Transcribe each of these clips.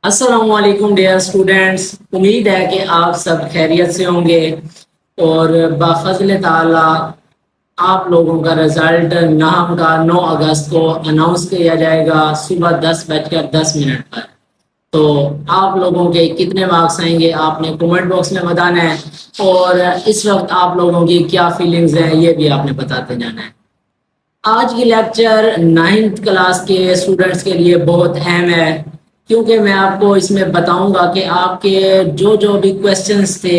अस्सलाम वालेकुम dear students. उम्मीद है कि आप सब खैरियत से होंगे और बाफज़ल ताला आप लोगों का रिज़ल्ट नाम का 9 अगस्त को अनाउंस किया जाएगा सुबह 10:10 पर। तो आप लोगों के कितने मार्क्स आएंगे आपने कमेंट बॉक्स में बताना है, और इस वक्त आप लोगों की क्या फीलिंग्स हैं ये भी आपने बताते जाना है। आज की लेक्चर 9th क्लास के स्टूडेंट्स के लिए बहुत अहम है, क्योंकि मैं आपको इसमें बताऊंगा कि आपके जो जो भी क्वेश्चंस थे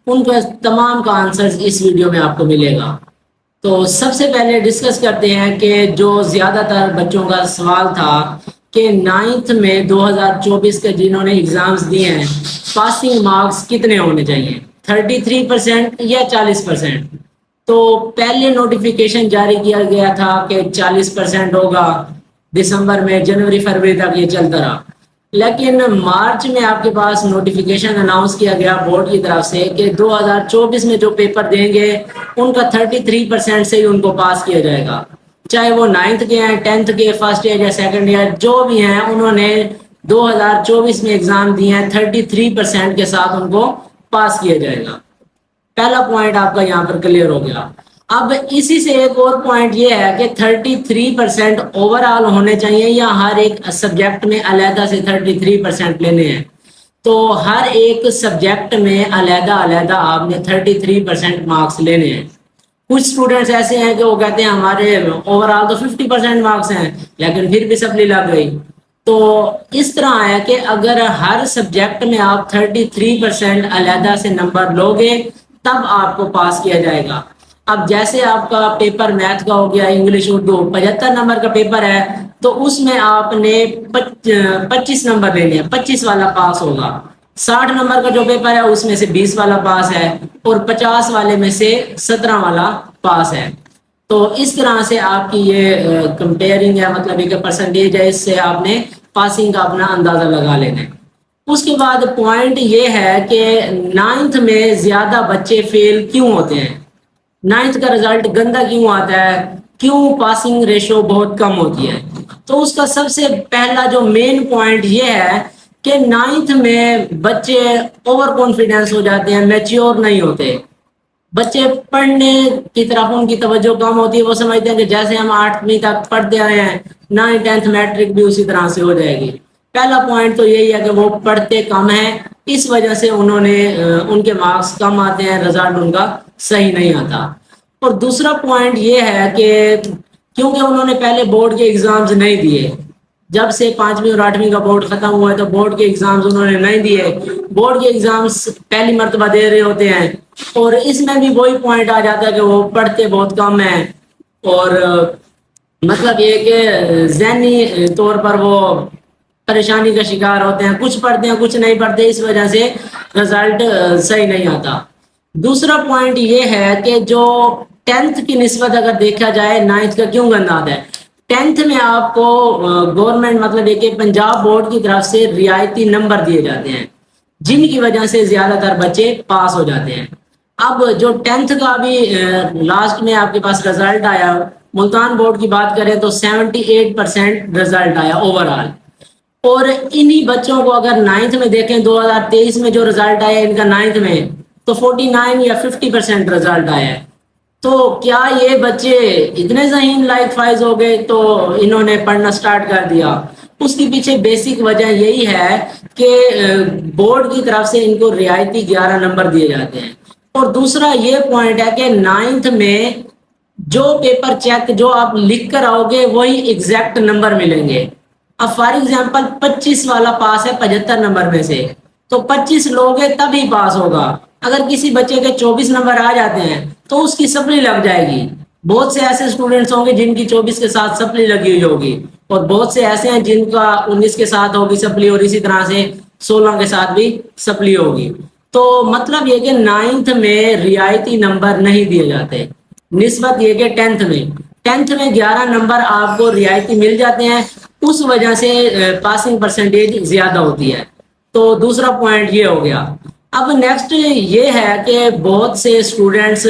उनका तमाम का आंसर इस वीडियो में आपको मिलेगा। तो सबसे पहले डिस्कस करते हैं कि जो ज़्यादातर बच्चों का सवाल था कि 9th में 2024 के जिन्होंने एग्ज़ाम्स दिए हैं पासिंग मार्क्स कितने होने चाहिए, 33% या 40%। तो पहले नोटिफिकेशन जारी किया गया था कि 40% होगा, दिसंबर में, जनवरी फरवरी तक ये चलता रहा। लेकिन मार्च में आपके पास नोटिफिकेशन अनाउंस किया गया बोर्ड की तरफ से कि 2024 में जो पेपर देंगे उनका 33% से ही उनको पास किया जाएगा, चाहे वो 9th के हैं, 10th के, फर्स्ट ईयर या सेकंड ईयर जो भी हैं, उन्होंने 2024 में एग्जाम दिए हैं 33% के साथ उनको पास किया जाएगा। पहला पॉइंट आपका यहाँ पर क्लियर हो गया। अब इसी से एक और पॉइंट ये है कि 33% ओवरऑल होने चाहिए या हर एक सब्जेक्ट में अलहदा से 33% लेने हैं। तो हर एक सब्जेक्ट में अलहदा अलहदा आपने 33% मार्क्स लेने हैं। कुछ स्टूडेंट्स ऐसे हैं कि वो कहते हैं हमारे ओवरऑल तो 50% मार्क्स हैं लेकिन फिर भी सप्ली लग गई। तो इस तरह है कि अगर हर सब्जेक्ट में आप 33% अलहदा से नंबर लोगे तब आपको पास किया जाएगा। अब जैसे आपका पेपर मैथ का हो गया, इंग्लिश उर्दू 75 नंबर का पेपर है, तो उसमें आपने 25 नंबर लेने हैं, 25 वाला पास होगा। 60 नंबर का जो पेपर है उसमें से 20 वाला पास है और 50 वाले में से 17 वाला पास है। तो इस तरह से आपकी ये कंपेयरिंग है, मतलब एक परसेंटेज है, इससे आपने पासिंग का अपना अंदाजा लगा लेना है। उसके बाद पॉइंट ये है कि 9th में ज्यादा बच्चे फेल क्यों होते हैं, 9th का रिजल्ट गंदा क्यों आता है, क्यों पासिंग रेशो बहुत कम होती है। तो उसका सबसे पहला जो मेन पॉइंट ये है कि 9th में बच्चे ओवर कॉन्फिडेंस हो जाते हैं, मैच्योर नहीं होते। बच्चे पढ़ने की तरफ उनकी तवज्जो कम होती है, वो समझते हैं कि जैसे हम 8वीं तक पढ़ते आए हैं 9th 10th मैट्रिक भी उसी तरह से हो जाएगी। पहला पॉइंट तो यही है कि वो पढ़ते कम है, इस वजह से उन्होंने उनके मार्क्स कम आते हैं, रिजल्ट उनका सही नहीं आता। और दूसरा पॉइंट ये है कि क्योंकि उन्होंने पहले बोर्ड के एग्जाम्स नहीं दिए, जब से 5वीं और 8वीं का बोर्ड खत्म हुआ है तो बोर्ड के एग्जाम्स उन्होंने नहीं दिए, बोर्ड के एग्जाम्स पहली मर्तबा दे रहे होते हैं। और इसमें भी वही पॉइंट आ जाता है कि वो पढ़ते बहुत कम है, और मतलब ये कि ज़हनी तौर पर वो परेशानी का शिकार होते हैं, कुछ पढ़ते हैं कुछ नहीं पढ़ते, इस वजह से रिजल्ट सही नहीं आता। दूसरा पॉइंट ये है कि जो 10th की निस्बत अगर देखा जाए 9th का क्यों गंदा आता है। 10th में आपको गवर्नमेंट मतलब एक पंजाब बोर्ड की तरफ से रियायती नंबर दिए जाते हैं, जिनकी वजह से ज्यादातर बच्चे पास हो जाते हैं। अब जो 10th का भी लास्ट में आपके पास रिजल्ट आया, मुल्तान बोर्ड की बात करें तो 78% रिजल्ट आया ओवरऑल। और इन्हीं बच्चों को अगर 9th में देखें, 2023 में जो रिजल्ट आया इनका 9th में, तो 49 या 50% रिजल्ट आया है। तो क्या ये बच्चे इतने ज़हीन लाइक फाइज हो गए तो इन्होंने पढ़ना स्टार्ट कर दिया? उसके पीछे बेसिक वजह यही है कि बोर्ड की तरफ से इनको रियायती 11 नंबर दिए जाते हैं। और दूसरा ये पॉइंट है कि 9th में जो पेपर चेक जो आप लिख कर आओगे वही एग्जैक्ट नंबर मिलेंगे। अब फॉर एग्जाम्पल 25 वाला पास है 75 नंबर में से, तो 25 लोगे तभी पास होगा। अगर किसी बच्चे के 24 नंबर आ जाते हैं तो उसकी सप्ली लग जाएगी। बहुत से ऐसे स्टूडेंट्स होंगे जिनकी 24 के साथ सप्ली लगी हुई होगी, और बहुत से ऐसे हैं जिनका 19 के साथ होगी सप्ली, और इसी तरह से 16 के साथ भी सप्ली होगी। तो मतलब ये कि 9th में रियायती नंबर नहीं दिए जाते, निस्बत ये कि 10th में 11 नंबर आपको रियायती मिल जाते हैं, उस वजह से पासिंग परसेंटेज ज्यादा होती है। तो दूसरा पॉइंट ये हो गया। अब नेक्स्ट ये है कि बहुत से स्टूडेंट्स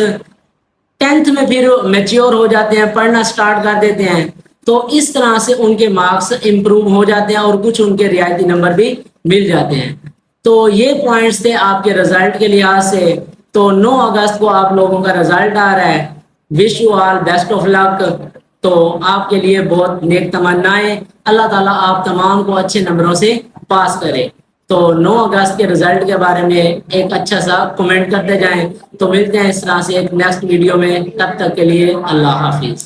10th में फिर मैच्योर हो जाते हैं, पढ़ना स्टार्ट कर देते हैं, تو اس طرح سے ان کے مارکس امپروو ہو جاتے ہیں اور کچھ ان کے رعایتی نمبر بھی مل جاتے ہیں. تو یہ پوائنٹس تھے آپ کے رزلٹ کے لحاظ سے. تو 9 اگست کو آپ لوگوں کا رزلٹ آ رہا ہے. Wish you all best of luck. تو آپ کے لیے بہت نیک تمنائیں. اللہ تعالیٰ آپ تمام کو اچھے نمبروں سے پاس کرے. تو 9 اگست کے رزلٹ کے بارے میں ایک اچھا سا کمنٹ کرتے جائیں. تو ملتے ہیں اس طرح سے ایک نیکسٹ ویڈیو میں. تب تک کے لیے اللہ حافظ.